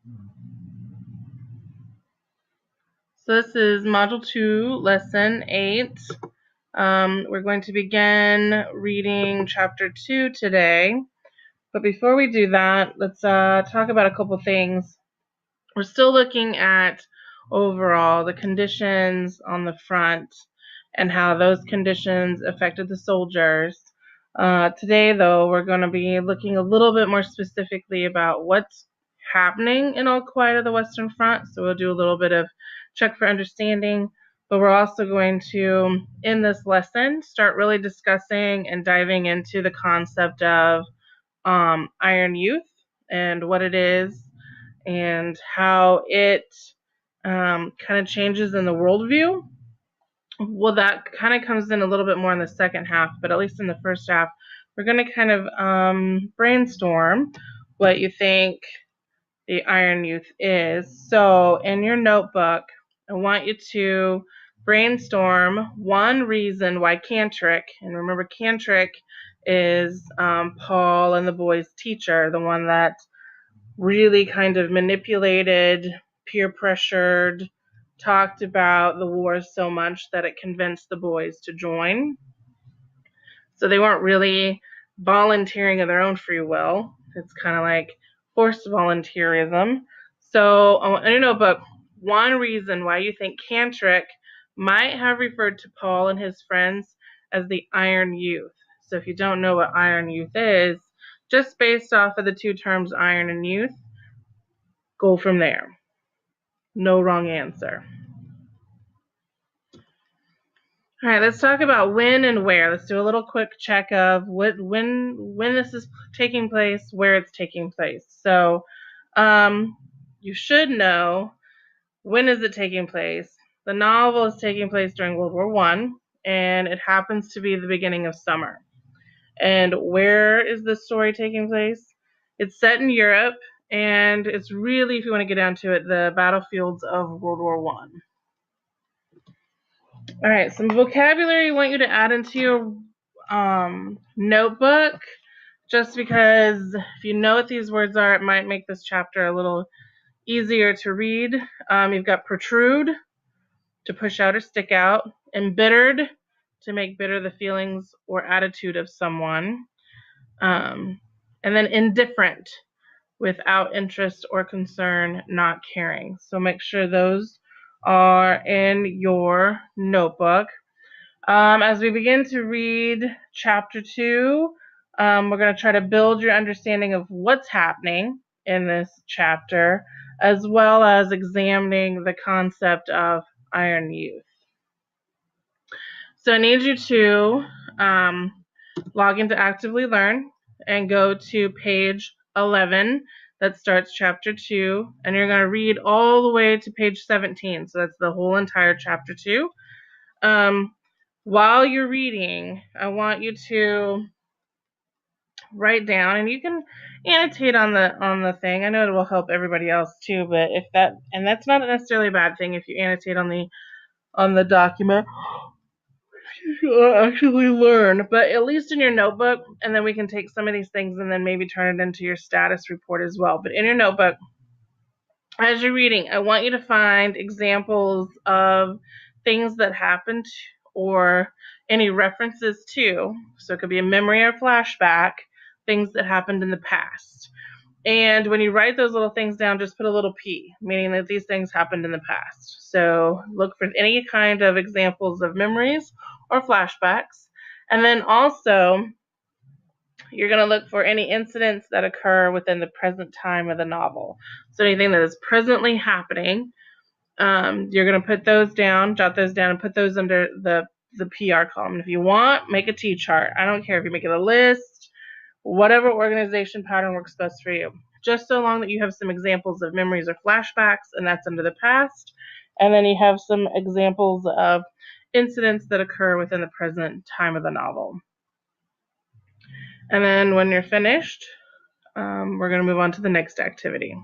So this is Module 2, Lesson 8. We're going to begin reading Chapter 2 today. But before we do that, let's talk about a couple things. We're still looking at overall the conditions on the front and how those conditions affected the soldiers. Today, though, we're going to be looking a little bit more specifically about what's happening in All Quiet on the Western Front. So we'll do a little bit of check for understanding, but we're also going to, in this lesson, start really discussing and diving into the concept of Iron Youth and what it is and how it kind of changes in the worldview. Well, that kind of comes in a little bit more in the second half, but at least in the first half, we're going to kind of brainstorm what you think the Iron Youth is. So in your notebook, I want you to brainstorm one reason why Cantrick, and remember Cantrick is Paul and the boys' teacher, the one that really kind of manipulated, peer pressured, talked about the war so much that it convinced the boys to join. So they weren't really volunteering of their own free will. It's kind of like forced volunteerism. So in your notebook, one reason why you think Cantrick might have referred to Paul and his friends as the Iron Youth. So if you don't know what Iron Youth is, just based off of the two terms iron and youth, go from there. No wrong answer. All right, let's talk about when and where. Let's do a little quick check of when this is taking place, where it's taking place. So you should know, when is it taking place? The novel is taking place during World War I, and it happens to be the beginning of summer. And where is this story taking place? It's set in Europe, and it's really, if you want to get down to it, the battlefields of World War I. All right, some vocabulary I want you to add into your notebook, just because if you know what these words are, it might make this chapter a little easier to read. You've got protrude, to push out or stick out, embittered, to make bitter the feelings or attitude of someone, and then indifferent, without interest or concern, not caring. So make sure those are in your notebook. As we begin to read Chapter 2, we're going to try to build your understanding of what's happening in this chapter, as well as examining the concept of Iron Youth. So I need you to log into Actively Learn and go to page 11 that starts Chapter 2, and you're going to read all the way to page 17. So that's the whole entire Chapter 2. While you're reading, I want you to write down, and you can annotate on the thing. I know it will help everybody else too, but that's not necessarily a bad thing if you annotate on the document. You'll actually learn, but at least in your notebook, and then we can take some of these things and then maybe turn it into your status report as well. But in your notebook, as you're reading, I want you to find examples of things that happened or any references to. So it could be a memory or flashback, things that happened in the past. And when you write those little things down, just put a little P, meaning that these things happened in the past. So look for any kind of examples of memories or flashbacks. And then also, you're going to look for any incidents that occur within the present time of the novel. So anything that is presently happening, you're going to put those down, jot those down, and put those under the PR column. And if you want, make a T-chart. I don't care if you make it a list, whatever organization pattern works best for you. Just so long that you have some examples of memories or flashbacks, and that's under the past. And then you have some examples of incidents that occur within the present time of the novel. And then when you're finished, we're going to move on to the next activity.